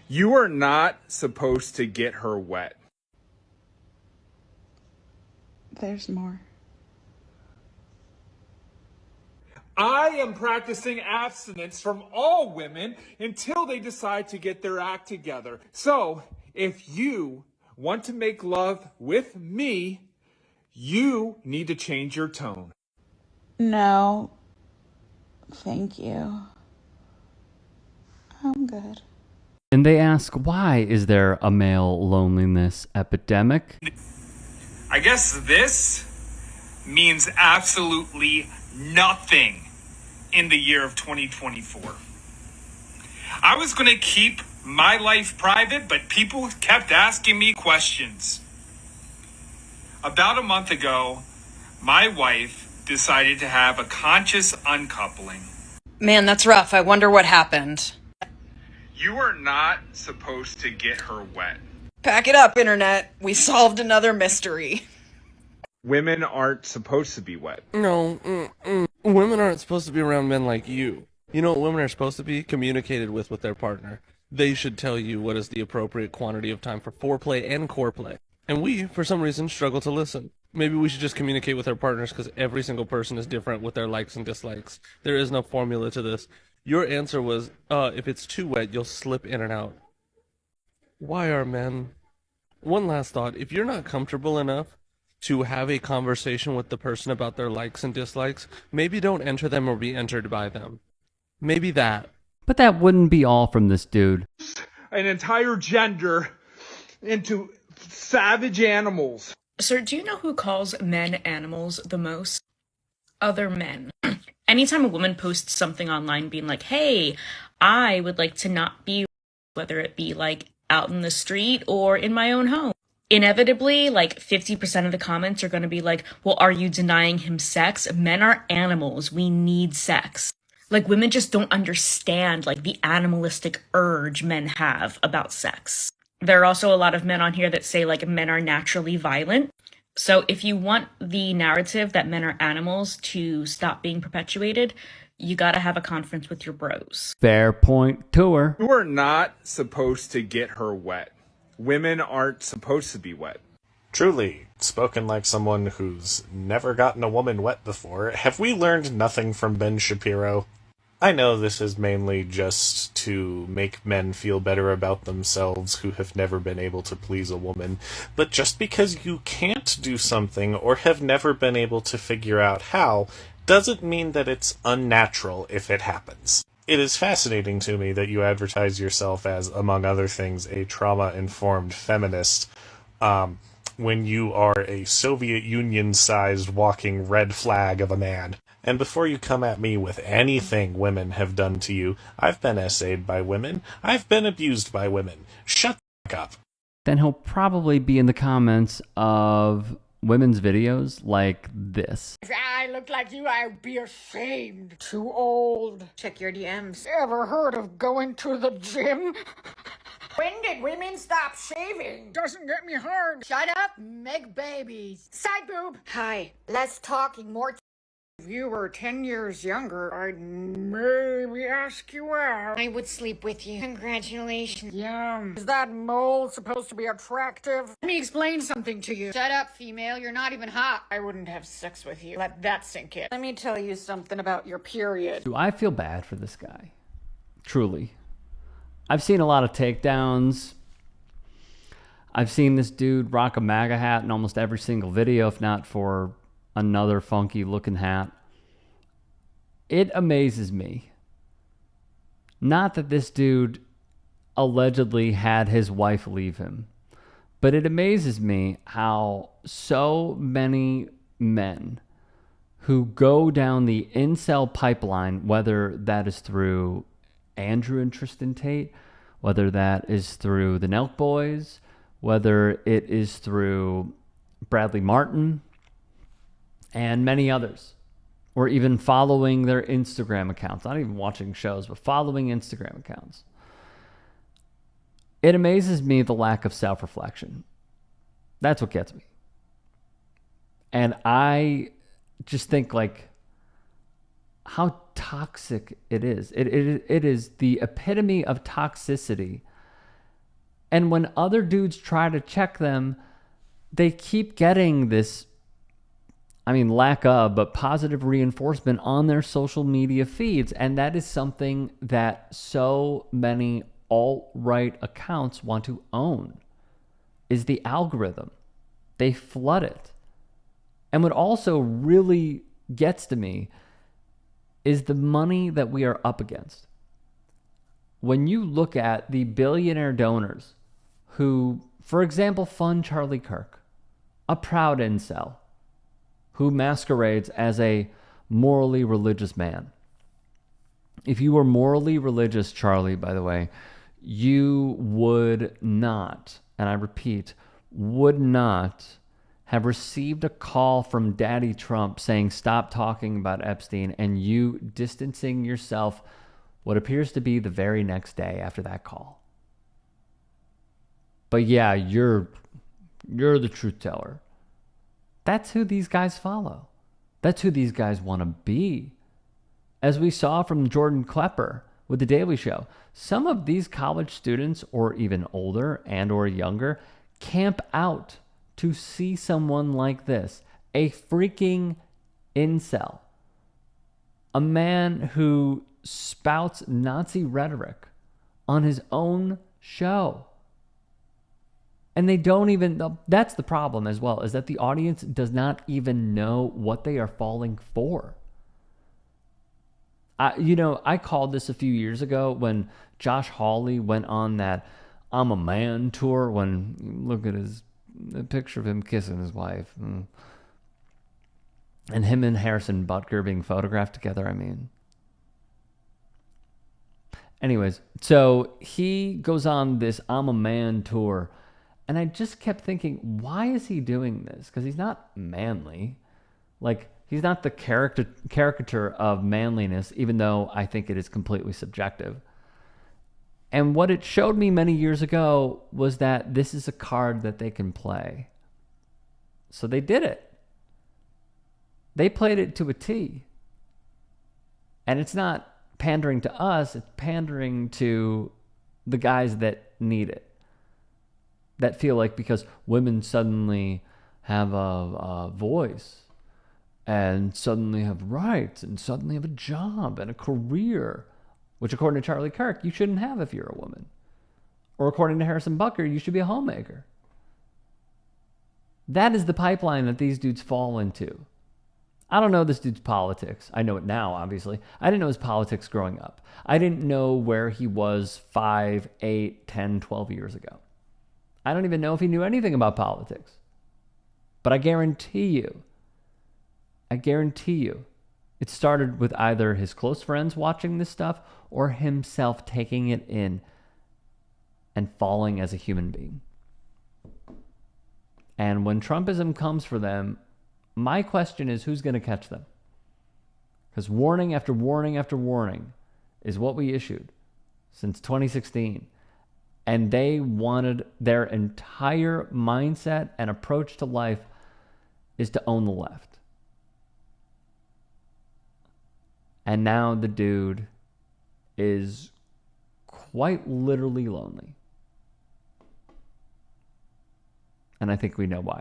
You are not supposed to get her wet. There's more. I am practicing abstinence from all women until they decide to get their act together. So, if you want to make love with me, you need to change your tone. No. Thank you. I'm good. And they ask, why is there a male loneliness epidemic? I guess this means absolutely nothing in the year of 2024. I was going to keep my life private, but people kept asking me questions. About a month ago, my wife decided to have a conscious uncoupling. Man, that's rough. I wonder what happened. You are not supposed to get her wet. Pack it up, internet. We solved another mystery. Women aren't supposed to be wet. No, women aren't supposed to be around men like you. You know what women are supposed to be? Communicated with their partner. They should tell you what is the appropriate quantity of time for foreplay and core play. And we, for some reason, struggle to listen. Maybe we should just communicate with our partners because every single person is different with their likes and dislikes. There is no formula to this. Your answer was, if it's too wet, you'll slip in and out. Why are men? One last thought. If you're not comfortable enough to have a conversation with the person about their likes and dislikes, maybe don't enter them or be entered by them. Maybe that. But that wouldn't be all from this dude. An entire gender into savage animals. Sir, do you know who calls men animals the most? Other men. Anytime a woman posts something online being like, hey, I would like to not be, whether it be like out in the street or in my own home, inevitably, like 50% of the comments are going to be like, well, are you denying him sex? Men are animals. We need sex. Like, women just don't understand, like, the animalistic urge men have about sex. There are also a lot of men on here that say, like, men are naturally violent. So if you want the narrative that men are animals to stop being perpetuated, you gotta have a conference with your bros. Fair point to her. You are not supposed to get her wet. Women aren't supposed to be wet. Truly, spoken like someone who's never gotten a woman wet before, have we learned nothing from Ben Shapiro? I know this is mainly just to make men feel better about themselves who have never been able to please a woman, but just because you can't do something or have never been able to figure out how, doesn't mean that it's unnatural if it happens. It is fascinating to me that you advertise yourself as, among other things, a trauma-informed feminist, when you are a Soviet Union-sized walking red flag of a man. And before you come at me with anything women have done to you, I've been essayed by women. I've been abused by women. Shut the fuck up. Then he'll probably be in the comments of women's videos like this. If I looked like you, I'd be ashamed. Too old. Check your DMs. Ever heard of going to the gym? When did women stop shaving? Doesn't get me hard. Shut up, make babies. Side boob. Hi, less talking, more If you were 10 years younger, I'd maybe ask you out. I would sleep with you. Congratulations. Yum. Is that mole supposed to be attractive? Let me explain something to you. Shut up, female. You're not even hot. I wouldn't have sex with you. Let that sink in. Let me tell you something about your period. Do I feel bad for this guy? Truly. I've seen a lot of takedowns. I've seen this dude rock a MAGA hat in almost every single video, if not for another funky looking hat. It amazes me. Not that this dude allegedly had his wife leave him, but it amazes me how so many men who go down the incel pipeline, whether that is through Andrew and Tristan Tate, whether that is through the Nelk Boys, whether it is through Bradley Martin, and many others, or even following their Instagram accounts, not even watching shows, but following Instagram accounts. It amazes me the lack of self-reflection. That's what gets me. And I just think, like, how toxic it is. It is the epitome of toxicity And when other dudes try to check them, they keep getting this, lack of, but positive reinforcement on their social media feeds. And that is something that so many alt-right accounts want to own, is the algorithm. They flood it. And what also really gets to me is the money that we are up against. When you look at the billionaire donors who, for example, fund Charlie Kirk, a proud incel who masquerades as a morally religious man. If you were morally religious, Charlie, by the way, you would not, and I repeat, would not have received a call from Daddy Trump saying stop talking about Epstein, and you distancing yourself what appears to be the very next day after that call. But yeah, you're the truth teller. That's who these guys follow. That's who these guys want to be. As we saw from Jordan Klepper with The Daily Show, some of these college students, or even older and or younger, camp out to see someone like this, a freaking incel, a man who spouts Nazi rhetoric on his own show. And they don't even, that's the problem as well, is that the audience does not even know what they are falling for. I called this a few years ago when Josh Hawley went on that I'm a Man tour, when you look at the picture of him kissing his wife. And him and Harrison Butker being photographed together, Anyways, so he goes on this I'm a Man tour. And I just kept thinking, why is he doing this? Because he's not manly. Like, he's not the caricature of manliness, even though I think it is completely subjective. And what it showed me many years ago was that this is a card that they can play. So they did it. They played it to a T. And it's not pandering to us, it's pandering to the guys that need it. That feel like because women suddenly have a voice and suddenly have rights and suddenly have a job and a career, which according to Charlie Kirk, you shouldn't have if you're a woman. Or according to Harrison Butker, you should be a homemaker. That is the pipeline that these dudes fall into. I don't know this dude's politics. I know it now, obviously. I didn't know his politics growing up. I didn't know where he was 5, 8, 10, 12 years ago. I don't even know if he knew anything about politics. But I guarantee you, it started with either his close friends watching this stuff or himself taking it in and falling as a human being. And when Trumpism comes for them, my question is, who's going to catch them? Because warning after warning after warning is what we issued since 2016. And they wanted their entire mindset and approach to life is to own the left. And now the dude is quite literally lonely. And I think we know why.